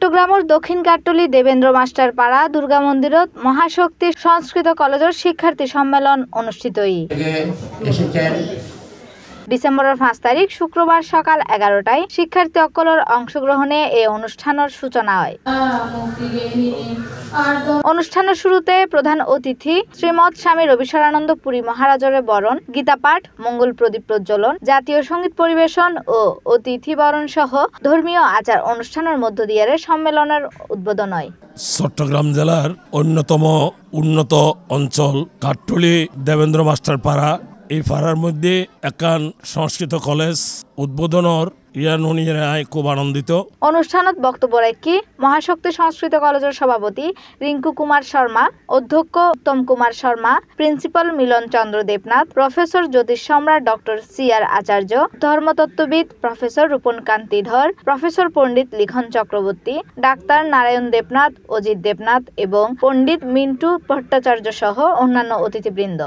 চট্টগ্রামের দক্ষিণ কাট্টলি দেবেন্দ্র মাস্টার পাড়া দুর্গা মন্দিরত মহাশক্তি সংস্কৃত কলেজের শিক্ষার্থী সম্মেলন অনুষ্ঠিত ডিসেম্বরের 5 তারিখ শুক্রবার সকাল 11টায় শিক্ষার্থী অকলের অংশগ্রহণে এই অনুষ্ঠানের সূচনা হয়। অনুষ্ঠানের শুরুতে প্রধান অতিথি শ্রীমৎ স্বামী রবিশরানন্দ পুরী মহারাজের বরণ, গীতাপাঠ, মঙ্গল প্রদীপ প্রজ্বলন, জাতীয় সঙ্গীত পরিবেশন ও অতিথি বরণ সহ ধর্মীয় আচার অনুষ্ঠানের মধ্য দিয়ে সম্মেলনের উদ্বোধন হয়। চট্টগ্রাম জেলার অন্যতম উন্নত অঞ্চল কাট্টলি দেবেন্দ্র মাস্টার পাড়া, এই পাড়ার মধ্যে একান সংস্কৃত কলেজ উদ্বোধনের খুব আনন্দিত। অনুষ্ঠানত বক্তব্য রাখি মহাশক্তি সংস্কৃত কলেজের সভাপতি রিঙ্কু কুমার শর্মা, অধ্যক্ষ উত্তম কুমার শর্মা, প্রিন্সিপাল মিলন চন্দ্র দেবনাথ, প্রফেসর জ্যোতিষ সম্রাট ডক্টর CR আচার্য, ধর্মতত্ত্ববিদ প্রফেসর রূপন কান্তি ধর, প্রফেসর পণ্ডিত লিখন চক্রবর্তী, ডাক্তার নারায়ণ দেবনাথ, অজিত দেবনাথ এবং পণ্ডিত মিন্টু ভট্টাচার্য সহ অন্যান্য অতিথিবৃন্দ।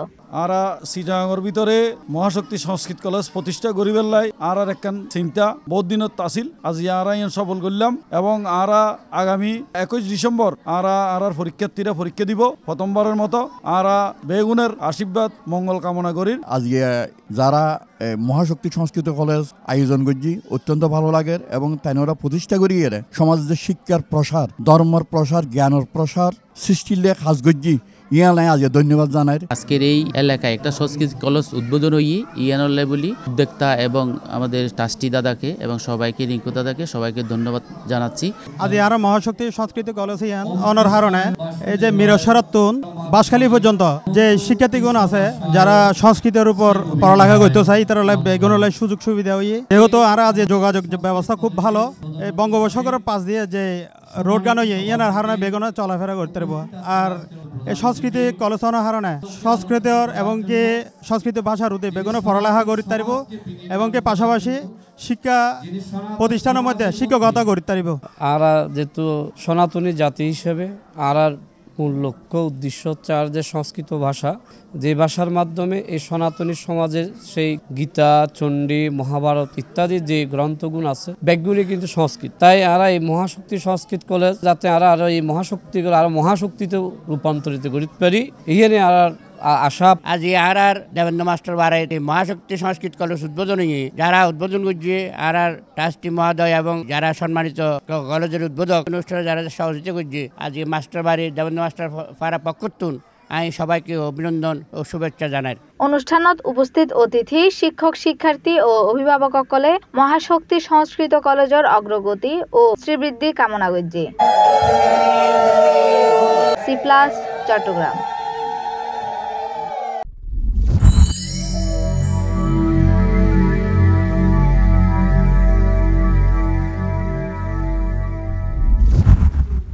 আরা সিটাঙর ভিতরে মহাশক্তি সংস্কৃত কলেজ প্রতিষ্ঠা করিবার লাই আর একখান চিন্তা বহুত দিনত আসিল। আজি আরা ইন সফল করলাম এবং আরা আগামী 21 ডিসেম্বর আরার পরীক্ষার্থীরা পরীক্ষা দিব প্রথমবারের মতো। আরা বেগুনের আশীর্বাদ মঙ্গল কামনা করি। আজকে যারা মহাশক্তি সংস্কৃত কলেজ আয়োজন করছি অত্যন্ত ভালো লাগে এবং তাই ওরা প্রতিষ্ঠা করিয়ে সমাজের শিক্ষার প্রসার, ধর্মের প্রসার, জ্ঞানের প্রসার সৃষ্টির লেখ কাজ করছি। ইয়ানাই আজ ধন্যবাদ জানাই। আজকের এই এলাকায় একটা সংস্কৃত কলেজ উদ্বোধন হয়ে ইয়ানলে বলি উদ্যোক্তা এবং আমাদের ট্রাস্টি দাদাকে এবং সবাইকে রিঙ্কু দাদাকে সবাইকে ধন্যবাদ জানাচ্ছি। আজ আর মহাশক্তি সংস্কৃত কলেজ ইয়ান অনর হারণে এই যে মিরসরাতুন বাসখালী পর্যন্ত যে শিক্ষার্থীগণ আছে যারা সংস্কৃতের উপর পড়ালেখা করতে চাই তারা বেগুনের সুযোগ সুবিধা হয়ে যেহেতু আর আজ যোগাযোগ ব্যবস্থা খুব ভালো। এই বঙ্গোপসাগরের পাশ দিয়ে যে রোড গান হয়ে ইয়ানার হারণে বেগুনে চলাফেরা করতে পারবো। আর এই সংস্কৃতি কলেজ হারণে সংস্কৃতর এবং কি সংস্কৃত ভাষার উদ্যোগ বেগুনে পড়ালেখা করতে পারব এবং কি পাশাপাশি শিক্ষা প্রতিষ্ঠানের মধ্যে শিক্ষকতা করতে পারব। আর যেহেতু সনাতনী জাতি হিসেবে আর মূল লক্ষ্য উদ্দেশ্য হচ্ছে আর যে সংস্কৃত ভাষা, যে ভাষার মাধ্যমে এই সনাতনী সমাজের সেই গীতা, চণ্ডী, মহাভারত ইত্যাদি যে গ্রন্থগুণ আছে ব্যাগগুলি কিন্তু সংস্কৃত। তাই আর এই মহাশক্তি সংস্কৃত কলেজ যাতে আর এই মহাশক্তিগুলো আর মহাশক্তিতে রূপান্তরিত করতে পারি এখানে আর আশা। আজ আর দেবেন্দ্র মাস্টার বাড়াইতে মহাশক্তি সংস্কৃত কলেজ উদ্বোধন যারা উদ্বোধন করছে আর ট্রাস্টি মহোদয় এবং যারা সম্মানিত কলেজের উদ্বোধক অনুষ্ঠানে যারা সহযোগিতা করছে আজ মাস্টার বাড়ি দেবেন্দ্র মাস্টার পাড়া পক্ষতুন আমি সবাইকে অভিনন্দন ও শুভেচ্ছা জানাই। অনুষ্ঠানত উপস্থিত অতিথি, শিক্ষক, শিক্ষার্থী ও অভিভাবক সকলে মহাশক্তি সংস্কৃত কলেজের অগ্রগতি ও শ্রীবৃদ্ধি কামনা করছে। C+ চট্টগ্রাম।